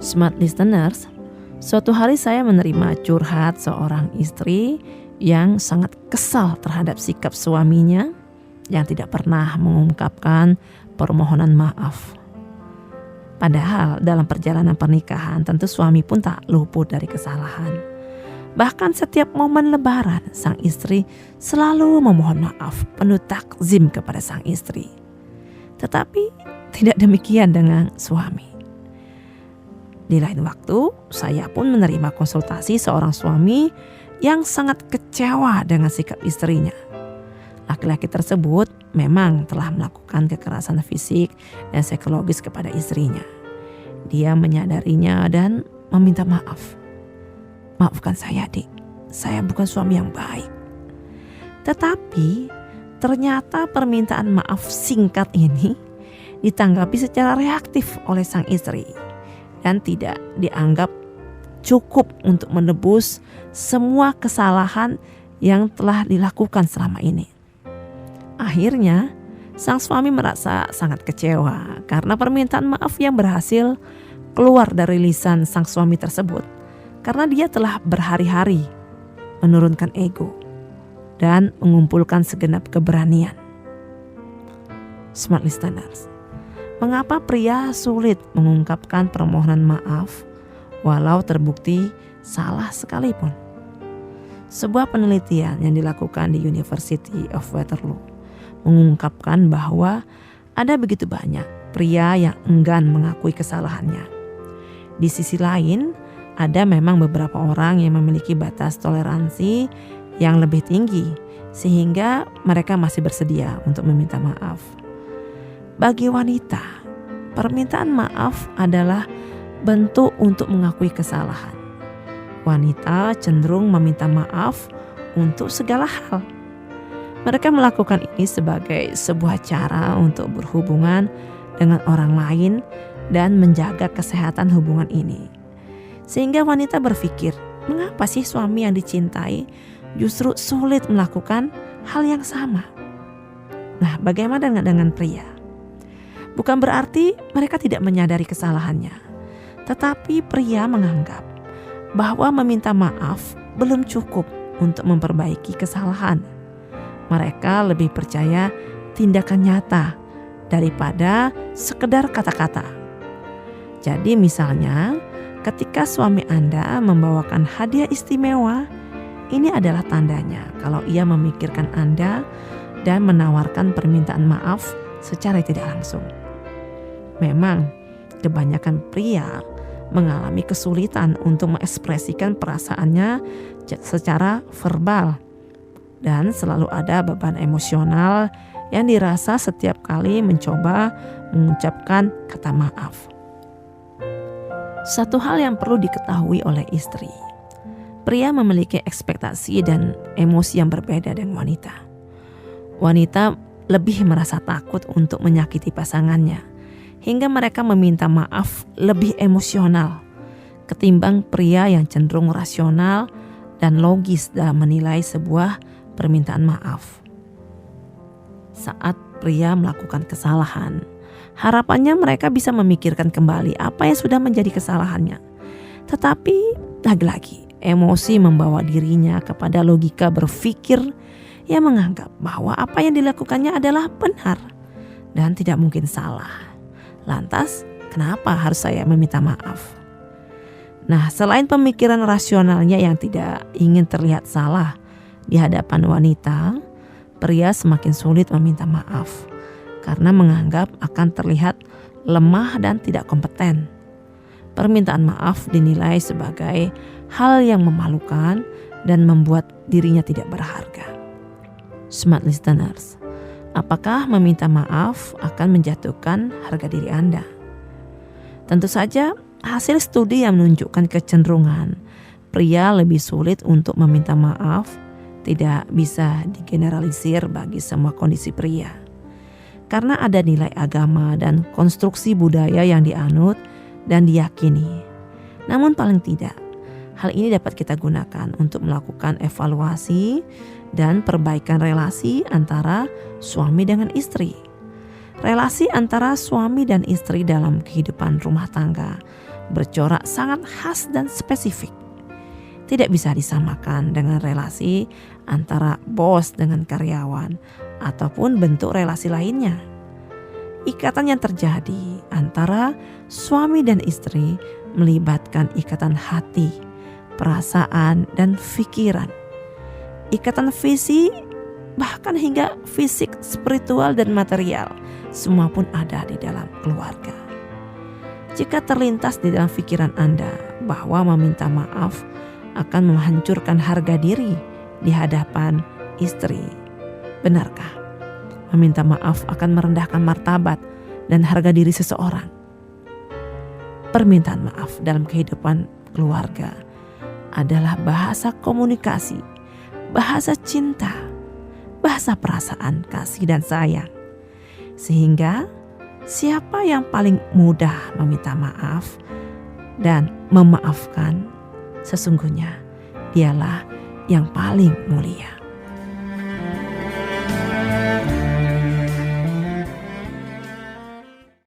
Smart listeners, suatu hari saya menerima curhat seorang istri yang sangat kesal terhadap sikap suaminya yang tidak pernah mengungkapkan permohonan maaf. Padahal dalam perjalanan pernikahan tentu suami pun tak luput dari kesalahan. Bahkan setiap momen lebaran sang istri selalu memohon maaf penuh takzim kepada sang istri. Tetapi tidak demikian dengan suami. Di lain waktu, saya pun menerima konsultasi seorang suami yang sangat kecewa dengan sikap istrinya. Laki-laki tersebut memang telah melakukan kekerasan fisik dan psikologis kepada istrinya. Dia menyadarinya dan meminta maaf. Maafkan saya, Dik. Saya bukan suami yang baik. Tetapi ternyata permintaan maaf singkat ini ditanggapi secara reaktif oleh sang istri dan tidak dianggap cukup untuk menebus semua kesalahan yang telah dilakukan selama ini. Akhirnya, sang suami merasa sangat kecewa karena permintaan maaf yang berhasil keluar dari lisan sang suami tersebut, karena dia telah berhari-hari menurunkan ego dan mengumpulkan segenap keberanian. Smart listeners, mengapa pria sulit mengungkapkan permohonan maaf walau terbukti salah sekalipun? Sebuah penelitian yang dilakukan di University of Waterloo mengungkapkan bahwa ada begitu banyak pria yang enggan mengakui kesalahannya. Di sisi lain, ada memang beberapa orang yang memiliki batas toleransi yang lebih tinggi sehingga mereka masih bersedia untuk meminta maaf. Bagi wanita, permintaan maaf adalah bentuk untuk mengakui kesalahan. Wanita cenderung meminta maaf untuk segala hal. Mereka melakukan ini sebagai sebuah cara untuk berhubungan dengan orang lain dan menjaga kesehatan hubungan ini. Sehingga wanita berpikir, mengapa sih suami yang dicintai justru sulit melakukan hal yang sama? Nah, bagaimana dengan pria? Bukan berarti mereka tidak menyadari kesalahannya, tetapi pria menganggap bahwa meminta maaf belum cukup untuk memperbaiki kesalahan. Mereka lebih percaya tindakan nyata daripada sekedar kata-kata. Jadi misalnya, ketika suami Anda membawakan hadiah istimewa, ini adalah tandanya kalau ia memikirkan Anda dan menawarkan permintaan maaf secara tidak langsung. Memang kebanyakan pria mengalami kesulitan untuk mengekspresikan perasaannya secara verbal dan selalu ada beban emosional yang dirasa setiap kali mencoba mengucapkan kata maaf. Satu hal yang perlu diketahui oleh istri, pria memiliki ekspektasi dan emosi yang berbeda dengan wanita. Wanita lebih merasa takut untuk menyakiti pasangannya, hingga mereka meminta maaf lebih emosional ketimbang pria yang cenderung rasional dan logis dalam menilai sebuah permintaan maaf. Saat pria melakukan kesalahan, harapannya mereka bisa memikirkan kembali apa yang sudah menjadi kesalahannya. Tetapi lagi-lagi emosi membawa dirinya kepada logika berpikir yang menganggap bahwa apa yang dilakukannya adalah benar dan tidak mungkin salah. Lantas, kenapa harus saya meminta maaf? Nah, selain pemikiran rasionalnya yang tidak ingin terlihat salah di hadapan wanita, pria semakin sulit meminta maaf karena menganggap akan terlihat lemah dan tidak kompeten. Permintaan maaf dinilai sebagai hal yang memalukan dan membuat dirinya tidak berharga. Smart listeners, apakah meminta maaf akan menjatuhkan harga diri Anda? Tentu saja hasil studi yang menunjukkan kecenderungan pria lebih sulit untuk meminta maaf tidak bisa digeneralisir bagi semua kondisi pria. Karena ada nilai agama dan konstruksi budaya yang dianut dan diyakini. Namun paling tidak, hal ini dapat kita gunakan untuk melakukan evaluasi dan perbaikan relasi antara suami dengan istri. Relasi antara suami dan istri dalam kehidupan rumah tangga bercorak sangat khas dan spesifik. Tidak bisa disamakan dengan relasi antara bos dengan karyawan ataupun bentuk relasi lainnya. Ikatan yang terjadi antara suami dan istri melibatkan ikatan hati, perasaan, dan pikiran. Ikatan visi, bahkan hingga fisik, spiritual, dan material, semua pun ada di dalam keluarga. Jika terlintas di dalam pikiran Anda bahwa meminta maaf akan menghancurkan harga diri di hadapan istri, benarkah? Meminta maaf akan merendahkan martabat dan harga diri seseorang. Permintaan maaf dalam kehidupan keluarga adalah bahasa komunikasi, bahasa cinta, bahasa perasaan, kasih, dan sayang. Sehingga siapa yang paling mudah meminta maaf dan memaafkan, sesungguhnya dialah yang paling mulia.